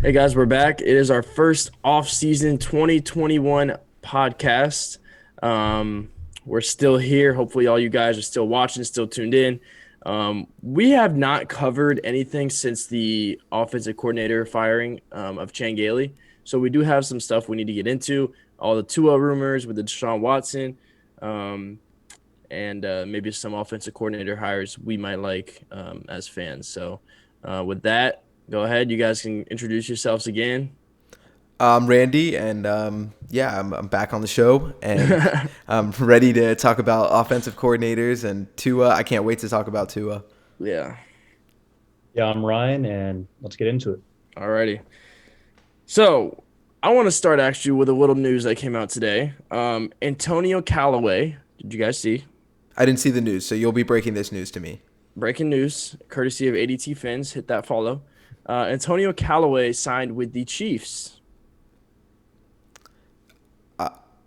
Hey guys, we're back. It is our first off-season 2021 podcast. We're still here. Hopefully, all you guys are still watching, still tuned in. We have not covered anything since the offensive coordinator firing of Gailey. So we do have some stuff we need to get into. All the Tua rumors with the Deshaun Watson, and maybe some offensive coordinator hires we might like as fans. So with that, go ahead. You guys can introduce yourselves again. I'm Randy, and I'm back on the show, and I'm ready to talk about offensive coordinators and Tua. I can't wait to talk about Tua. Yeah. Yeah, I'm Ryan, and let's get into it. Alrighty. So I want to start actually with a little news that came out today. Antonio Callaway. Did you guys see? I didn't see the news, so you'll be breaking this news to me. Breaking news, courtesy of ADT Fins. Hit that follow. Antonio Callaway signed with the Chiefs.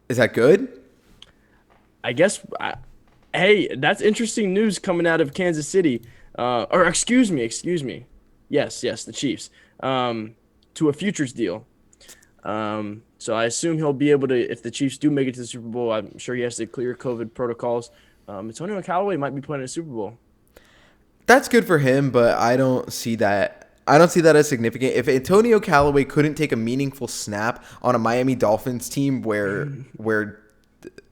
Is that good? I guess. Hey, that's interesting news coming out of Kansas City. Or excuse me. Yes, the Chiefs. To a futures deal. So I assume he'll be able to, if the Chiefs do make it to the Super Bowl, I'm sure he has to clear COVID protocols. Antonio Callaway might be playing in the Super Bowl. That's good for him, but I don't see that. I don't see that as significant. If Antonio Callaway couldn't take a meaningful snap on a Miami Dolphins team where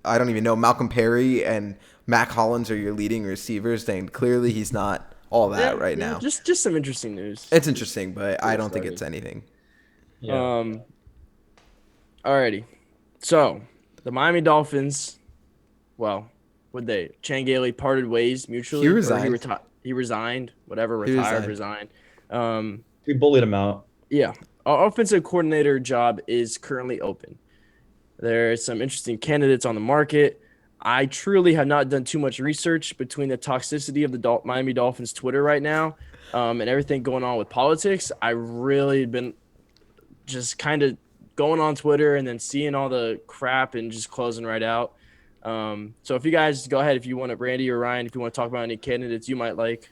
I don't even know, Malcolm Perry and Mac Hollins are your leading receivers, then clearly he's not all that right now. Just some interesting news. It's interesting, but I don't think it's anything. Yeah. Alrighty. So the Miami Dolphins, well, Gailey parted ways mutually. He resigned. He resigned. Whatever. He Resigned. We bullied him out. Yeah. Our offensive coordinator job is currently open. There are some interesting candidates on the market. I truly have not done too much research between the toxicity of the Miami Dolphins Twitter right now and everything going on with politics. I really been just kind of going on Twitter and then seeing all the crap and just closing right out. So if you guys go ahead, if you want to, Randy or Ryan, if you want to talk about any candidates you might like.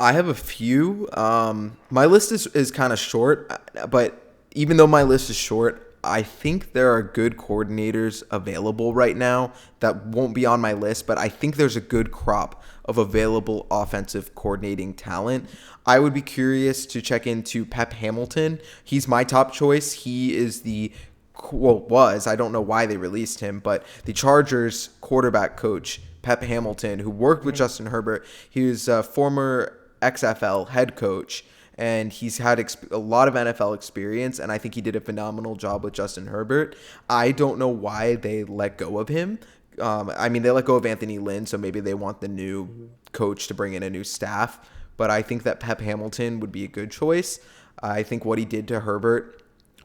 I have a few. My list is kind of short, but even though my list is short, I think there are good coordinators available right now that won't be on my list, but I think there's a good crop of available offensive coordinating talent. I would be curious to check into Pep Hamilton. He's my top choice. He is I don't know why they released him, but the Chargers quarterback coach, Pep Hamilton, who worked with Justin Herbert. He was a former XFL head coach, and he's had a lot of NFL experience, and I think he did a phenomenal job with Justin Herbert. I don't know why they let go of him. They let go of Anthony Lynn, so maybe they want the new coach to bring in a new staff. But I think that Pep Hamilton would be a good choice. I think what he did to Herbert,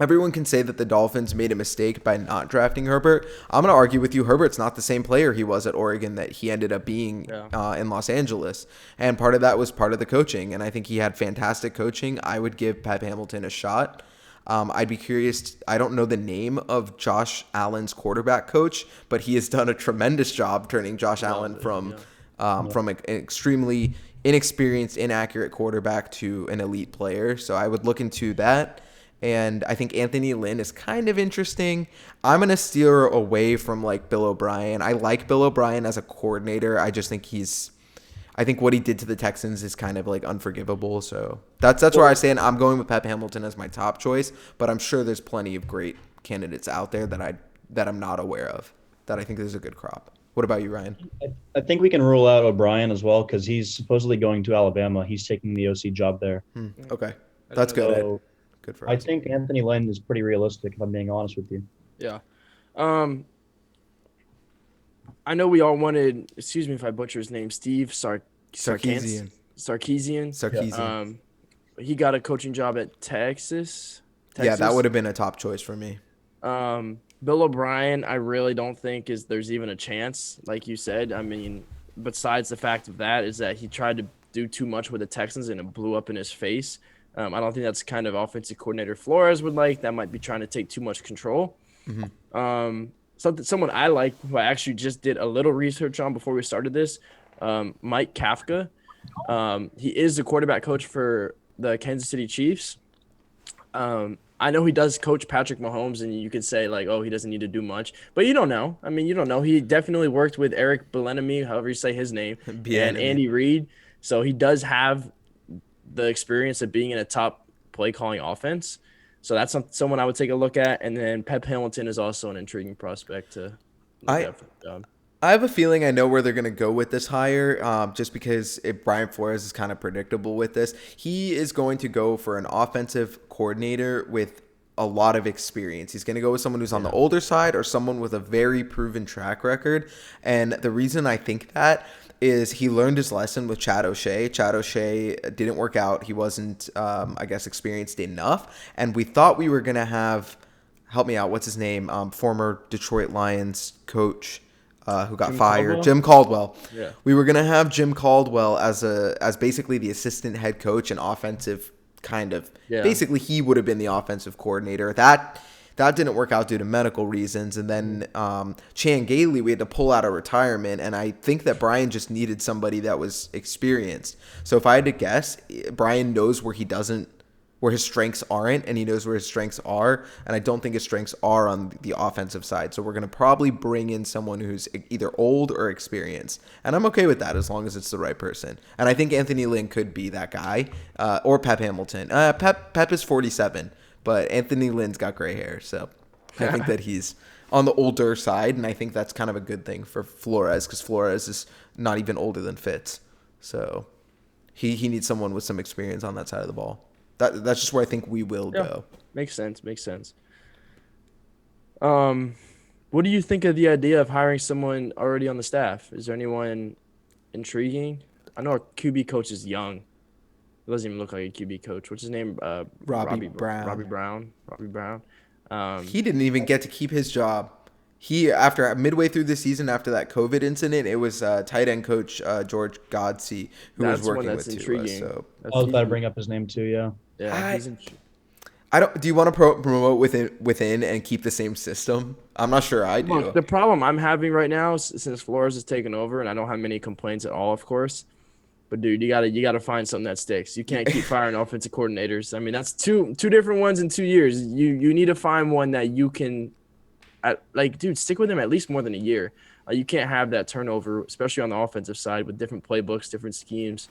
everyone can say that the Dolphins made a mistake by not drafting Herbert. I'm going to argue with you. Herbert's not the same player he was at Oregon that he ended up being in Los Angeles. And part of that was part of the coaching. And I think he had fantastic coaching. I would give Pep Hamilton a shot. I'd be curious. I don't know the name of Josh Allen's quarterback coach, but he has done a tremendous job turning Josh Allen from an extremely inexperienced, inaccurate quarterback to an elite player. So I would look into that. And I think Anthony Lynn is kind of interesting. I'm going to steer away from Bill O'Brien. I like Bill O'Brien as a coordinator. I just think I think what he did to the Texans is kind of unforgivable. So that's where I stand. I'm going with Pep Hamilton as my top choice, but I'm sure there's plenty of great candidates out there that I'm not aware of that I think there's a good crop. What about you, Ryan? I think we can rule out O'Brien as well because he's supposedly going to Alabama. He's taking the OC job there. Okay. That's good. So good for us. I think Anthony Lynn is pretty realistic, if I'm being honest with you. Yeah. I know we all wanted, excuse me if I butcher his name, Steve Sarkisian. He got a coaching job at Texas. Yeah, that would have been a top choice for me. Bill O'Brien, I really don't think there's even a chance, like you said. I mean, besides the fact of that is that he tried to do too much with the Texans and it blew up in his face. I don't think that's kind of offensive coordinator Flores would like. That might be trying to take too much control. Someone I like, who I actually just did a little research on before we started this, Mike Kafka. He is the quarterback coach for the Kansas City Chiefs. I know he does coach Patrick Mahomes, and you could say like, oh, he doesn't need to do much, but you don't know. I mean, you don't know. He definitely worked with Eric Bieniemy, however you say his name, and Bieniemy. Andy Reid, so he does have the experience of being in a top play calling offense. So that's someone I would take a look at, and then Pep Hamilton is also an intriguing prospect to look I at for the job. I have a feeling I know where they're going to go with this hire, just because Brian Flores is kind of predictable with this. He is going to go for an offensive coordinator with a lot of experience. He's going to go with someone who's on the older side or someone with a very proven track record. And the reason I think that is he learned his lesson with Chad O'Shea. Chad O'Shea didn't work out. He wasn't, I guess, experienced enough. And we thought we were going to have, help me out, what's his name? Former Detroit Lions coach. Who got fired? Caldwell? Jim Caldwell. Yeah. We were gonna have Jim Caldwell as basically the assistant head coach and offensive kind of. Yeah. Basically, he would have been the offensive coordinator. That didn't work out due to medical reasons. And then Chan Gailey, we had to pull out of retirement. And I think that Brian just needed somebody that was experienced. So if I had to guess, Brian knows where his strengths aren't, and he knows where his strengths are. And I don't think his strengths are on the offensive side. So we're going to probably bring in someone who's either old or experienced. And I'm okay with that as long as it's the right person. And I think Anthony Lynn could be that guy, or Pep Hamilton. Pep is 47, but Anthony Lynn's got gray hair. So I think that he's on the older side. And I think that's kind of a good thing for Flores, because Flores is not even older than Fitz. So he needs someone with some experience on that side of the ball. That's just where I think we will go. Makes sense. What do you think of the idea of hiring someone already on the staff? Is there anyone intriguing? I know our QB coach is young. It doesn't even look like a QB coach. What's his name? Robbie Brown. Robbie Brown. He didn't even get to keep his job. After midway through the season, after that COVID incident, it was tight end coach George Godsey who was working with intriguing. So I was about to bring up his name too. Yeah. Yeah, I don't. Do you want to promote within and keep the same system? I'm not sure I do. Look, the problem I'm having right now, since Flores has taken over, and I don't have many complaints at all, of course. But dude, you gotta find something that sticks. You can't keep firing offensive coordinators. I mean, that's two different ones in 2 years. You need to find one that you can, dude, stick with him at least more than a year. You can't have that turnover, especially on the offensive side with different playbooks, different schemes.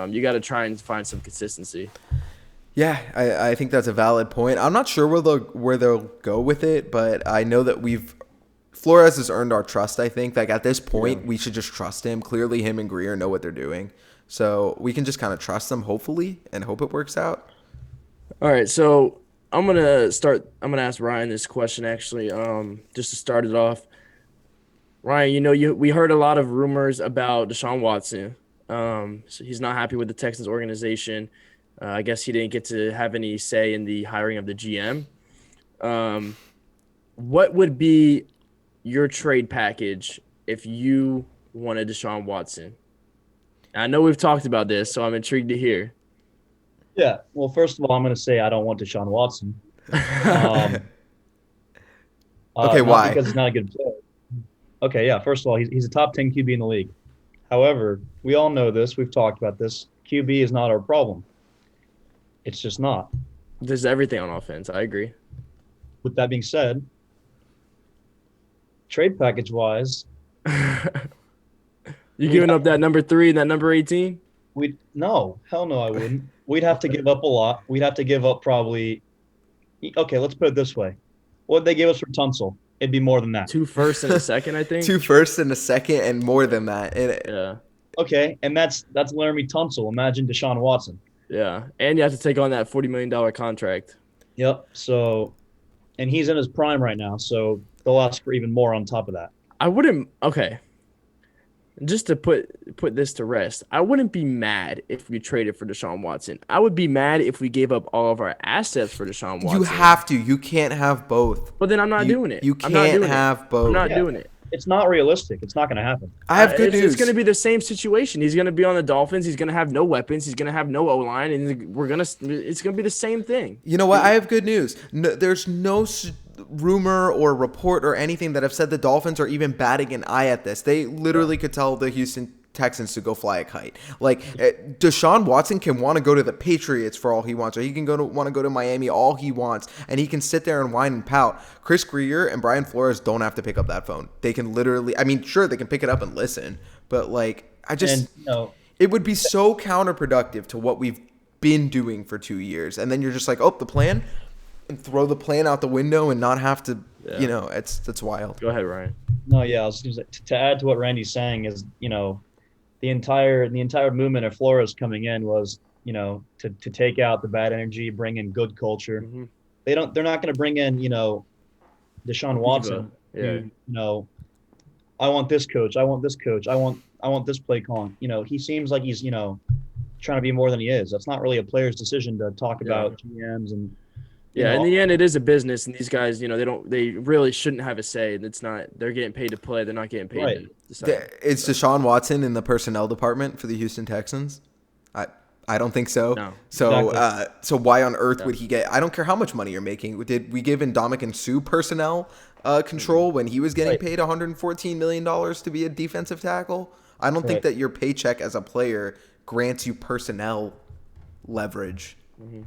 You got to try and find some consistency. Yeah, I think that's a valid point. I'm not sure where they'll go with it, but I know that Flores has earned our trust. I think like at this point we should just trust him. Clearly, him and Greer know what they're doing, so we can just kind of trust them, hopefully, and hope it works out. All right, so I'm gonna ask Ryan this question actually, just to start it off. Ryan, we heard a lot of rumors about Deshaun Watson. So he's not happy with the Texans organization. I guess he didn't get to have any say in the hiring of the GM. What would be your trade package if you wanted Deshaun Watson? I know we've talked about this, so I'm intrigued to hear. Yeah. Well, first of all, I'm going to say I don't want Deshaun Watson. Okay, why? Because he's not a good player. Okay, yeah. First of all, he's a top 10 QB in the league. However, we all know this. We've talked about this. QB is not our problem. It's just not. There's everything on offense. I agree. With that being said, trade package-wise, you giving up that number 3 and that number 18? No, hell no, I wouldn't. We'd have to give up a lot. We'd have to give up probably. Okay, let's put it this way: what they gave us for Tunsil, it'd be more than that. 2 firsts and a second, I think. 2 firsts and a second, and more than that. Yeah. Okay, and that's Laramie Tunsil. Imagine Deshaun Watson. Yeah, and you have to take on that $40 million contract. Yep. So, and he's in his prime right now, so they'll ask for even more on top of that. I wouldn't. Okay. Just to put this to rest, I wouldn't be mad if we traded for Deshaun Watson. I would be mad if we gave up all of our assets for Deshaun Watson. You have to. You can't have both. But then I'm not doing it. You can't have both. I'm not doing it. It's not realistic. It's not going to happen. I have good news. It's going to be the same situation. He's going to be on the Dolphins. He's going to have no weapons. He's going to have no O-line, and it's going to be the same thing. You know what? I have good news. No, there's no rumor or report or anything that have said the Dolphins are even batting an eye at this. They literally could tell the Houston Texans to go fly a kite. Like Deshaun Watson can want to go to the Patriots for all he wants, or he can want to go to Miami all he wants, and he can sit there and whine and pout. Chris Greer and Brian Flores don't have to pick up that phone. They can literally, I mean, sure, they can pick it up and listen, but like it would be so counterproductive to what we've been doing for 2 years, and then you're just like, oh, the plan, and throw the plan out the window and not have to, that's wild. Go ahead, Ryan. No, yeah, I was gonna say, to add to what Randy's saying is, the entire movement of Flores coming in was, to take out the bad energy, bring in good culture. Mm-hmm. They're not going to bring in, Deshaun Watson. Yeah. Who, I want this coach. I want this coach. I want this play calling. He seems like he's, trying to be more than he is. That's not really a player's decision to talk about GMs and. In the end, it is a business, and these guys, they really shouldn't have a say. It's not, they're getting paid to play. They're not getting paid to decide. Is Deshaun Watson in the personnel department for the Houston Texans? I don't think so. No. So Exactly. so why on earth would he get? I don't care how much money you're making. Did we give Ndamukong Suh personnel control when he was getting paid $114 million to be a defensive tackle? I don't think that your paycheck as a player grants you personnel leverage. Mm-hmm.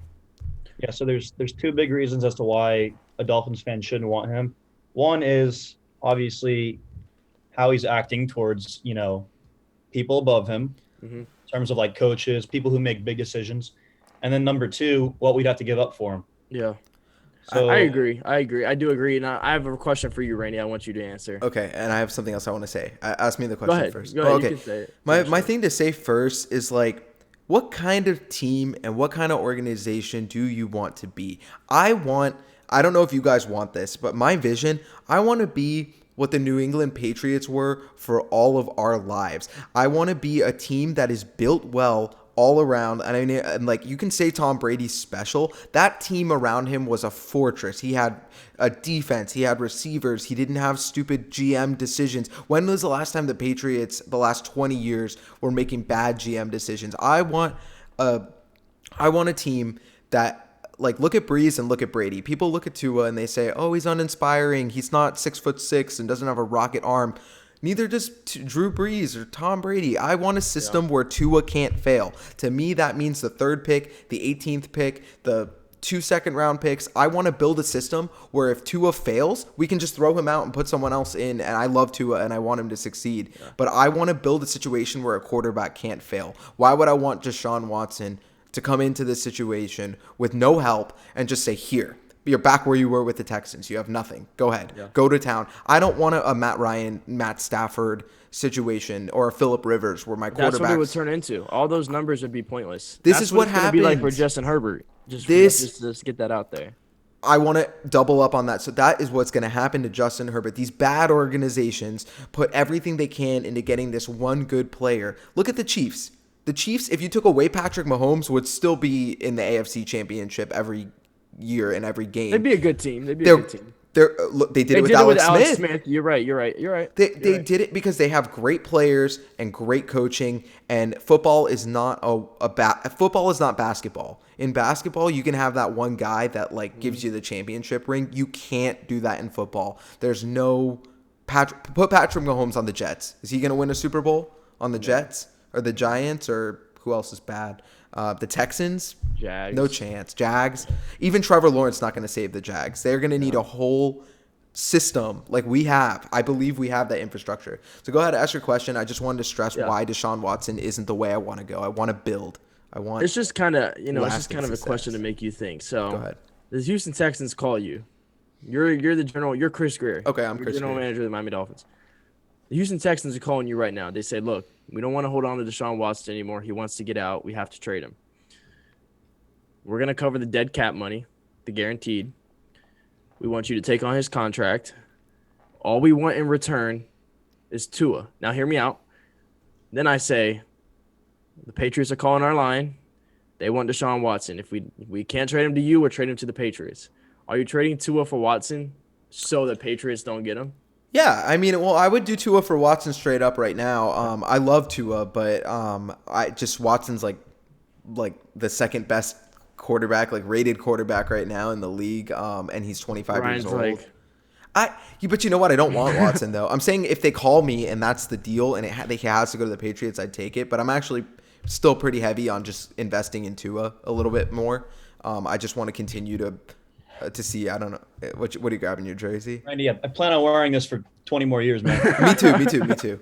Yeah, so there's two big reasons as to why a Dolphins fan shouldn't want him. One is obviously how he's acting towards, people above him in terms of like coaches, people who make big decisions. And then number two, what we'd have to give up for him. Yeah. So I agree. I do agree. And I have a question for you, Randy. I want you to answer. Okay, and I have something else I want to say. Ask me the question first. Go ahead. Okay. You can say it. My thing to say first is like, what kind of team and what kind of organization do you want to be? I don't know if you guys want this, but my vision, I want to be what the New England Patriots were for all of our lives. I want to be a team that is built well all around. And I mean, and like you can say Tom Brady's special. That team around him was a fortress. He had a defense. He had receivers. He didn't have stupid GM decisions. When was the last time the Patriots, the last 20 years, were making bad GM decisions? I want a team that, like, look at Breeze and look at Brady. People look at Tua and they say, oh, he's uninspiring. He's not 6'6" and doesn't have a rocket arm. Neither does Drew Brees or Tom Brady. I want a system where Tua can't fail. To me, that means the 3rd pick, the 18th pick, the 2 second-round picks. I want to build a system where if Tua fails, we can just throw him out and put someone else in. And I love Tua and I want him to succeed. Yeah. But I want to build a situation where a quarterback can't fail. Why would I want Deshaun Watson to come into this situation with no help and just say, here, you're back where you were with the Texans. You have nothing. Go ahead. Yeah. Go to town. I don't want a Matt Ryan, Matt Stafford situation or a Phillip Rivers where my quarterback. That's what it would turn into. All those numbers would be pointless. This is what happens. Be like for Justin Herbert. Just get that out there. I want to double up on that. So that is what's going to happen to Justin Herbert. These bad organizations put everything they can into getting this one good player. Look at the Chiefs. The Chiefs, if you took away Patrick Mahomes, would still be in the AFC Championship every year in every game. They'd be a good team. They did it with Alex Smith. You're right. They did it because they have great players and great coaching. And football is not football is not basketball. In basketball, you can have that one guy that like gives you the championship ring. You can't do that in football. There's no put Patrick Mahomes on the Jets. Is he going to win a Super Bowl on the Jets or the Giants or who else is bad? The Texans, Jags. No chance. Jags. Even Trevor Lawrence not going to save the Jags. They're going to need a whole system like we have. I believe we have that infrastructure. So go ahead and ask your question. I just wanted to stress why Deshaun Watson isn't the way I want to go. I want to build. It's just kind of, it's just kind of a question to make you think. So go ahead. The Houston Texans call you. You're the general. You're Chris Greer. Okay, I'm Chris general Greer. Manager of the Miami Dolphins. The Houston Texans are calling you right now. They say, look, we don't want to hold on to Deshaun Watson anymore. He wants to get out. We have to trade him. We're going to cover the dead cap money, the guaranteed. We want you to take on his contract. All we want in return is Tua. Now, hear me out. Then I say, the Patriots are calling our line. They want Deshaun Watson. If we can't trade him to you, we're trading him to the Patriots. Are you trading Tua for Watson so the Patriots don't get him? Yeah, I mean, well, I would do Tua for Watson straight up right now. I love Tua, but Watson's like the second best quarterback, like rated quarterback right now in the league, and he's 25 years old. But you know what? I don't want Watson though. I'm saying if they call me and that's the deal, and he has to go to the Patriots, I'd take it. But I'm actually still pretty heavy on just investing in Tua a little bit more. I just want to continue to see. I don't know what are you grabbing your jersey? Randy, I plan on wearing this for 20 more years, man. Me too.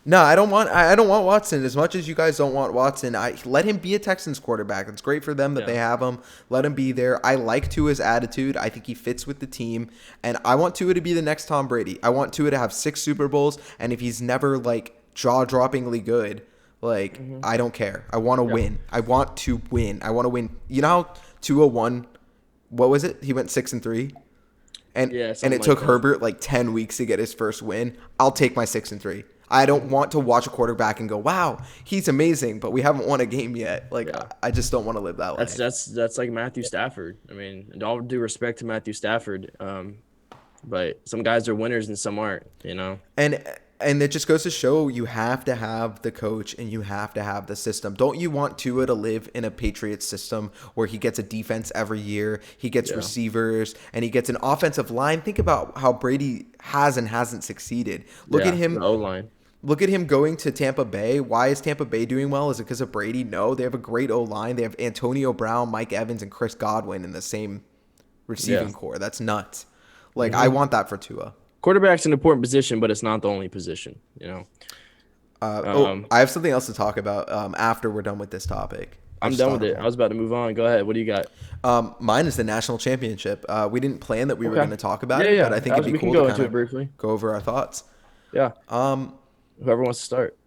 No, I don't want Watson as much as you guys don't want Watson. I let him be a Texans quarterback. It's great for them that they have him. Let him be there. I like Tua's attitude. I think he fits with the team, and I want Tua to be the next Tom Brady. I want Tua to have 6 Super Bowls, and if he's never like jaw-droppingly good, like I don't care. I want to win. I want to win. I want to win. You know how Tua won? What was it? He went 6-3. And it took Herbert like 10 weeks to get his first win. I'll take my 6-3. I don't want to watch a quarterback and go, wow, he's amazing, but we haven't won a game yet. Like, I just don't want to live that life. That's like Matthew Stafford. I mean, and all due respect to Matthew Stafford, but some guys are winners and some aren't, you know? And it just goes to show you have to have the coach and you have to have the system. Don't you want Tua to live in a Patriots system where he gets a defense every year, he gets receivers, and he gets an offensive line? Think about how Brady has and hasn't succeeded. Look at him. The O-line. Look at him going to Tampa Bay. Why is Tampa Bay doing well? Is it because of Brady? No, they have a great O-line. They have Antonio Brown, Mike Evans, and Chris Godwin in the same receiving core. That's nuts. Like, I want that for Tua. Quarterback's an important position, but it's not the only position, you know. I have something else to talk about after we're done with this topic. I'm done with it. I was about to move on. Go ahead. What do you got? Mine is the national championship. We didn't plan that we were going to talk about it, but I think it'd be cool to kind of go over our thoughts. Yeah. Whoever wants to start.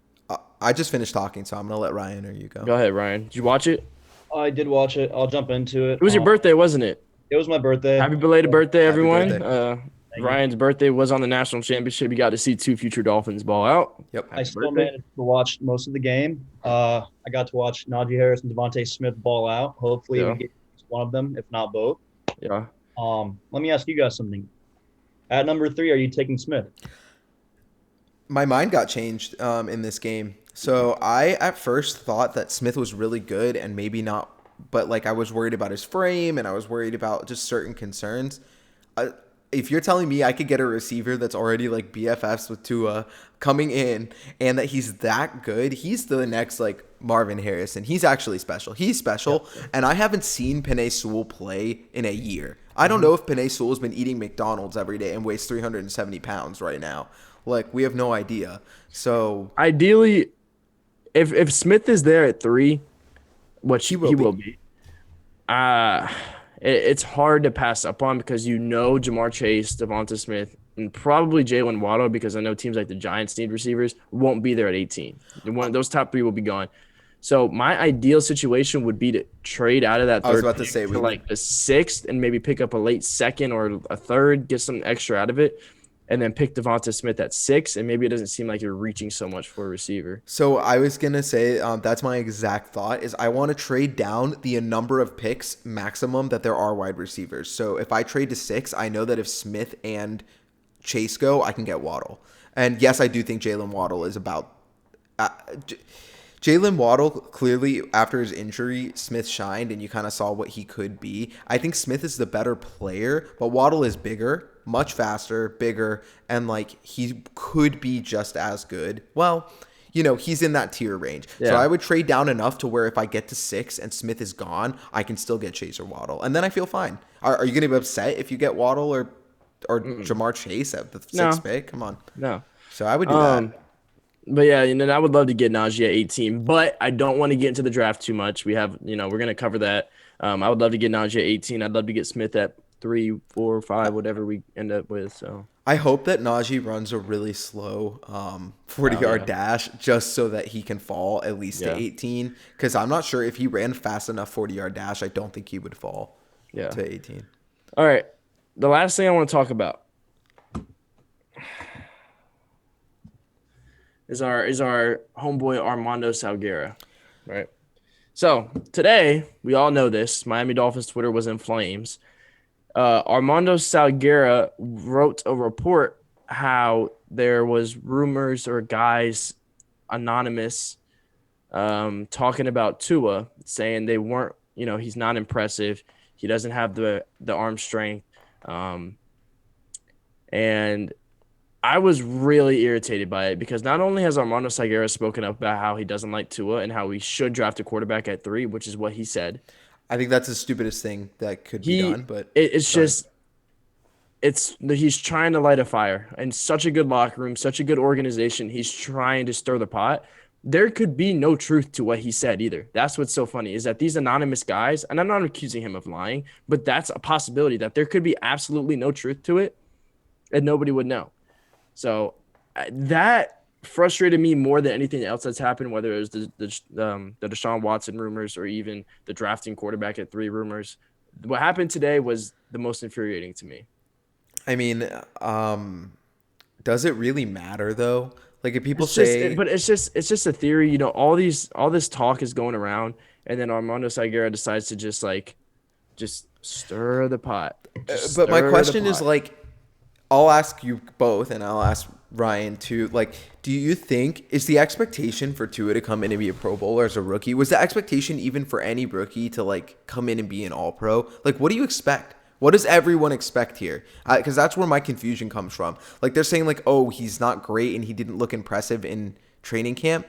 I just finished talking, so I'm going to let Ryan or you go. Go ahead, Ryan. Did you watch it? I did watch it. I'll jump into it. It was your birthday, wasn't it? It was my birthday. Happy belated birthday, everyone. Birthday. Ryan's birthday was on the national championship. You got to see 2 future Dolphins ball out. Yep. I still managed to watch most of the game. I got to watch Najee Harris and Devontae Smith ball out. Hopefully we get one of them, if not both. Yeah. Let me ask you guys something. At number 3, are you taking Smith? My mind got changed in this game. So I at first thought that Smith was really good and maybe not, but like I was worried about his frame and I was worried about just certain concerns. If you're telling me I could get a receiver that's already like BFFs with Tua coming in and that he's that good, he's the next like Marvin Harrison. He's actually special. He's special. Yep. And I haven't seen Penei Sewell play in a year. I don't know if Penei Sewell's been eating McDonald's every day and weighs 370 pounds right now. Like, we have no idea. So ideally, if Smith is there at 3, which he will be, it's hard to pass up on because Jamar Chase, Devonta Smith, and probably Jalen Waddle, because I know teams like the Giants need receivers, won't be there at 18. Those top 3 will be gone. So my ideal situation would be to trade out of that third to like the 6th and maybe pick up a late 2nd or a 3rd, get some extra out of it, and then pick Devonta Smith at 6, and maybe it doesn't seem like you're reaching so much for a receiver. So I was going to say that's my exact thought is I want to trade down the number of picks maximum that there are wide receivers. So if I trade to 6, I know that if Smith and Chase go, I can get Waddle. And yes, I do think Jalen Waddle is about Jalen Waddle, clearly after his injury, Smith shined and you kind of saw what he could be. I think Smith is the better player, but Waddle is bigger, much faster, bigger, and like he could be just as good. Well, he's in that tier range. Yeah. So I would trade down enough to where if I get to 6 and Smith is gone, I can still get Chase or Waddle. And then I feel fine. Are you going to be upset if you get Waddle or Jamar Chase at the 6th pick? Come on. No. So I would do that. But yeah, I would love to get Najee at 18, but I don't want to get into the draft too much. We have, we're going to cover that. I would love to get Najee at 18. I'd love to get Smith at 3, 4, 5, whatever we end up with. So I hope that Najee runs a really slow 40-yard dash just so that he can fall at least to 18. Because I'm not sure if he ran fast enough 40-yard dash, I don't think he would fall to 18. All right. The last thing I want to talk about is our homeboy Armando Salguera, right? So today, we all know this. Miami Dolphins Twitter was in flames. Armando Salguera wrote a report how there was rumors or guys anonymous talking about Tua, saying they weren't, he's not impressive. He doesn't have the arm strength. And I was really irritated by it because not only has Armando Salguero spoken up about how he doesn't like Tua and how we should draft a quarterback at 3, which is what he said. I think that's the stupidest thing that could be He done, but it's go ahead. just he's trying to light a fire and such a good locker room, such a good organization. He's trying to stir the pot. There could be no truth to what he said either. That's what's so funny is that these anonymous guys, and I'm not accusing him of lying, but that's a possibility that there could be absolutely no truth to it and nobody would know. So that frustrated me more than anything else that's happened, whether it was the Deshaun Watson rumors or even the drafting quarterback at 3 rumors. What happened today was the most infuriating to me. I mean, does it really matter though? Like if people It's just, say, but it's just a theory. You know, all this talk is going around, and then Armando Salguero decides to just stir the pot. Just but my stir the question is pot. like, I'll ask you both, and I'll ask Ryan too. Like, do you think is the expectation for Tua to come in and be a Pro Bowler as a rookie? Was the expectation even for any rookie to like come in and be an All Pro? Like, what do you expect? What does everyone expect here? Because that's where my confusion comes from. Like, they're saying like, oh, he's not great and he didn't look impressive in training camp.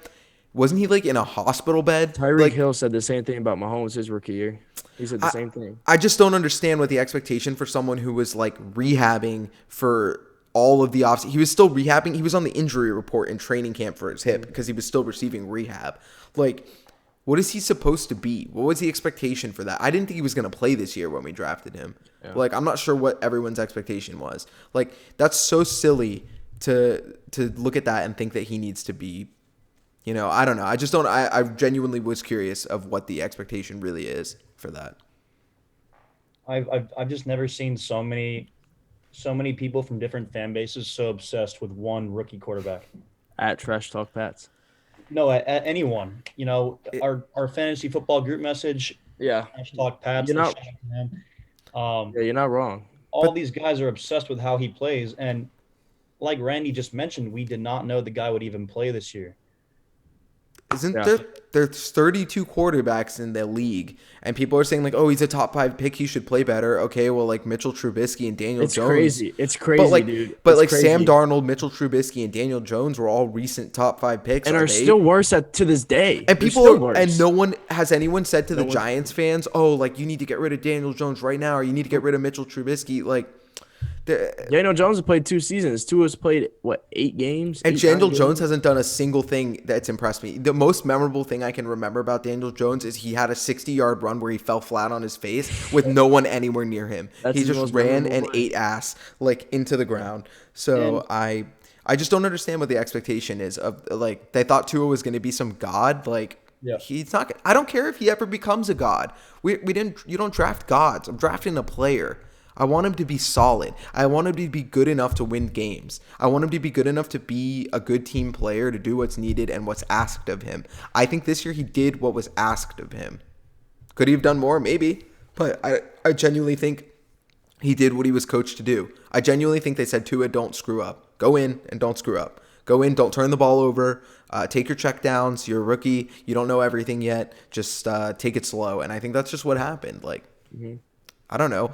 Wasn't he like in a hospital bed? Tyreek Like, Hill said the same thing about Mahomes his rookie year. He said the I, same thing. I just don't understand what the expectation for someone who was like rehabbing for all of the offseason. He was still rehabbing. He was on the injury report in training camp for his hip because he was still receiving rehab. Like, what is he supposed to be? What was the expectation for that? I didn't think he was going to play this year when we drafted him. Yeah. Like, I'm not sure what everyone's expectation was. Like, that's so silly to look at that and think that he needs to be, you know, I don't know. I just don't. I genuinely was curious of what the expectation really is for that. I've just never seen so many people from different fan bases so obsessed with one rookie quarterback. At Trash Talk Pats. No, at anyone. You know, our fantasy football group message. Yeah. Trash Talk Pats. You're not, shout out to him. yeah, you're not wrong. All these guys are obsessed with how he plays, and like Randy just mentioned, we did not know the guy would even play this year. Isn't there? There's 32 quarterbacks in the league, and people are saying like, "Oh, he's a top 5 pick. He should play better." Okay, well, like Mitchell Trubisky and Daniel Jones. It's crazy, dude. But it's like crazy. Sam Darnold, Mitchell Trubisky, and Daniel Jones were all recent top 5 picks, and are still worse to this day. And no one has anyone said to the Giants fans, "Oh, like you need to get rid of Daniel Jones right now, or you need to get rid of Mitchell Trubisky." Like, Daniel Jones has played 2 seasons. Tua's played what 8 games. And Daniel Jones hasn't done a single thing that's impressed me. The most memorable thing I can remember about Daniel Jones is he had a 60-yard run where he fell flat on his face with no one anywhere near him. He just ran and ate ass like into the ground. So I just don't understand what the expectation is of like they thought Tua was going to be some god. Like he's not. I don't care if he ever becomes a god. We didn't. You don't draft gods. I'm drafting a player. I want him to be solid. I want him to be good enough to win games. I want him to be good enough to be a good team player, to do what's needed and what's asked of him. I think this year he did what was asked of him. Could he have done more? Maybe. But I genuinely think he did what he was coached to do. I genuinely think they said, Tua, don't screw up. Go in and don't screw up. Go in, don't turn the ball over. Take your check downs. You're a rookie. You don't know everything yet. Just take it slow. And I think that's just what happened. Like, I don't know.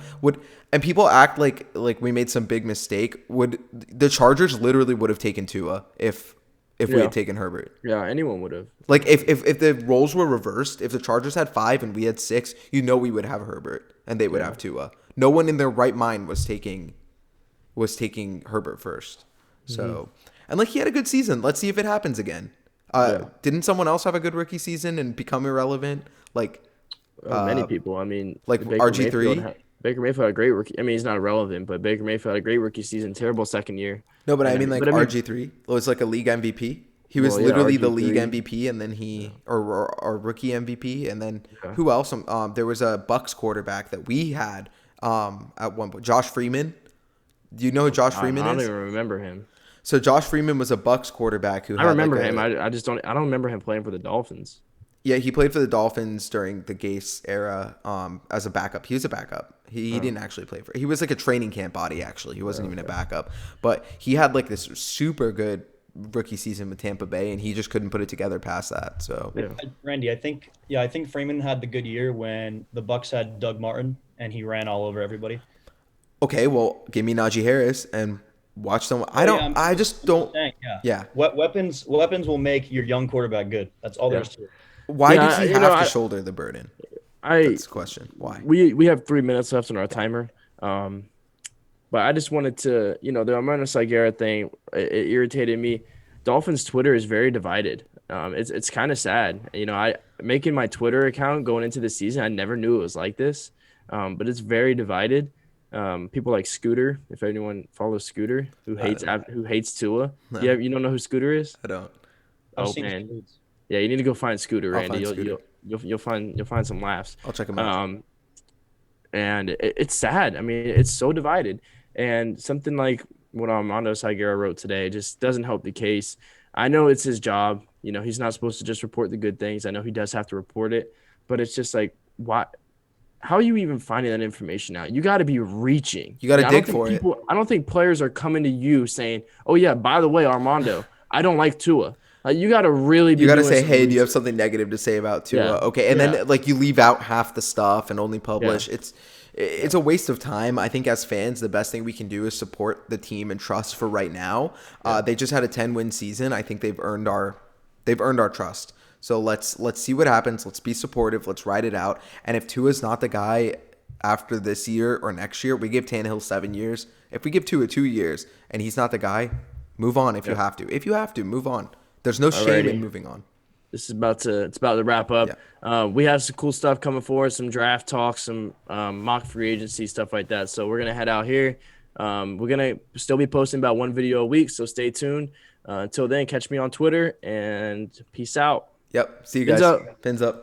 And people act like we made some big mistake. The Chargers literally would have taken Tua if we had taken Herbert? Yeah, anyone would have. Like if the roles were reversed, if the Chargers had 5 and we had 6, we would have Herbert and they would have Tua. No one in their right mind was taking Herbert first. So and like he had a good season. Let's see if it happens again. Didn't someone else have a good rookie season and become irrelevant? Like many people. I mean, like RG3. Baker Mayfield had a great rookie. I mean, he's not irrelevant, but Baker Mayfield had a great rookie season. Terrible second year. No, but I mean, RG3 was like a league MVP. He was literally the league MVP, and then or rookie MVP, and then who else? There was a Bucks quarterback that we had at one point. Josh Freeman. Do you know who Josh Freeman is? I don't even remember him. So Josh Freeman was a Bucks quarterback who I remember him. I just don't. I don't remember him playing for the Dolphins. Yeah, he played for the Dolphins during the Gase era as a backup. He was a backup. He didn't actually play for. He was like a training camp body. Actually, he wasn't even a backup. But he had like this super good rookie season with Tampa Bay, and he just couldn't put it together past that. So, Randy, I think Freeman had the good year when the Bucks had Doug Martin and he ran all over everybody. Okay, well, give me Najee Harris, and watch them. Oh, yeah, I just I'm just don't. saying, yeah. Yeah. Weapons will make your young quarterback good. That's all there Yeah. is to it. Why does Yeah, he have to shoulder the burden? I That's the question. Why? we have 3 minutes left on our timer. But I just wanted to, the Armando Salguero thing, it irritated me. Dolphins Twitter is very divided. It's kind of sad. I making my Twitter account going into the season, I never knew it was like this. But it's very divided. People like Scooter, if anyone follows Scooter, who hates Tua. No. Yeah, you don't know who Scooter is? I don't. I've Oh seen his man, tweets. yeah, you need to go find Scooter, I'll Randy. find Scooter. You'll find some laughs. I'll check him out. And it's sad. I mean, it's so divided. And something like what Armando Salguero wrote today just doesn't help the case. I know it's his job. He's not supposed to just report the good things. I know he does have to report it, but it's just like, why? How are you even finding that information out? You got to be reaching. You got to I don't dig think for it. I don't think players are coming to you saying, "Oh yeah, by the way, Armando, I don't like Tua." You got to really be. You got to doing say, some hey, do you research. have something negative to say about Tua? Yeah. Okay, and Yeah. then like you leave out half the stuff and only publish. It's a waste of time. I think as fans, the best thing we can do is support the team and trust for right now. They just had a 10-win season. I think they've earned our trust. So let's see what happens. Let's be supportive. Let's ride it out. And if Tua's not the guy after this year or next year, we give Tannehill 7 years. If we give Tua 2 years and he's not the guy, move on if you have to. If you have to, move on. There's no shame in moving on. It's about to wrap up. Yeah. We have some cool stuff coming forward, some draft talk, some mock free agency stuff like that. So we're gonna head out here. We're gonna still be posting about one video a week, so stay tuned. Until then, catch me on Twitter and peace out. Yep. See you Fins guys. up. Fins up.